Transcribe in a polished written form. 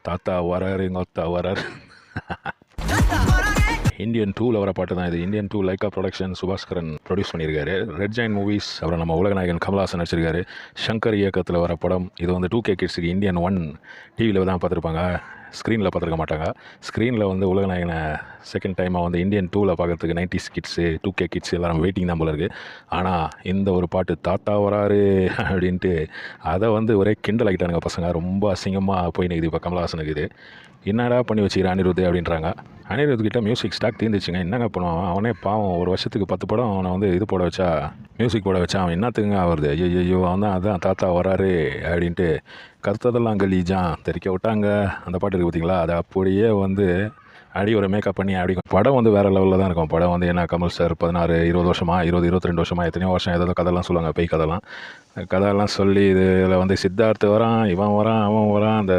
தாத்தா வராரு எங்கள் அத்தா வராரு. இந்தியன் 2ல் வர பாட்டு தான் இது. Indian 2 Lyca production, Subaskaran produce பண்ணியிருக்காரு. ரெட் ஜெயின் மூவிஸ், அப்புறம் நம்ம உலகநாயகன் கமல்ஹாசன் நடிச்சிருக்காரு. ஷங்கர் இயக்கத்தில் வர படம் இது. வந்து 2K கிட்ஸுக்கு இந்தியன் 1 டிவியில் தான் பார்த்துருப்பாங்க, ஸ்க்ரீனில் பார்த்துருக்க மாட்டாங்க. ஸ்க்ரீனில் வந்து உலகநாயகனை செகண்ட் டைமாக வந்து இந்தியன் 2ல் பார்க்குறதுக்கு 90s கிட்ஸு 2K கிட்ஸ் எல்லாரும் வெயிட்டிங் தான் போல இருக்குது. ஆனால் இந்த ஒரு பாட்டு தாத்தா வராரு அப்படின்ட்டு அதை வந்து ஒரே கிண்டல் ஆகிட்டானுங்க பசங்க. ரொம்ப அசிங்கமாக போய் நிற்குது இப்போ கமல்ஹாசனுக்கு. இது என்னடா பண்ணி வச்சுக்கிறேன் அனிருத் அப்படின்றாங்க. அனிருத் கிட்ட மியூசிக் ஸ்டாக் தீர்ந்துச்சுங்க, என்னங்க பண்ணுவான் அவனே பாவம். ஒரு வருஷத்துக்கு 10 படம் அவனை வந்து இது போட வச்சா, மியூசிக் போட வச்சா அவன் என்னத்துக்குங்க ஆகுறது? ஐயோ அவன் தான் அதான் தாத்தா வராரு அப்படின்ட்டு கருத்ததெல்லாம் கலீஜான் தெரிக்க விட்டாங்க. அந்த பாட்டு இருக்குது பார்த்தீங்களா, அதை அப்படியே வந்து அடி ஒரு மேக்கப் பண்ணி அப்படி படம் வந்து வேறு லெவலில் தான் இருக்கும். படம் வந்து என்ன கமல் சார் 16-20 வருஷமா 22 வருஷமா எத்தனையோ வருஷம் ஏதோ கதைலாம் சொல்லுவாங்க, பேய் கதைலாம் சொல்லி இதில் வந்து சித்தார்த்து வரான், இவன் வரான், அவன் வரான், அந்த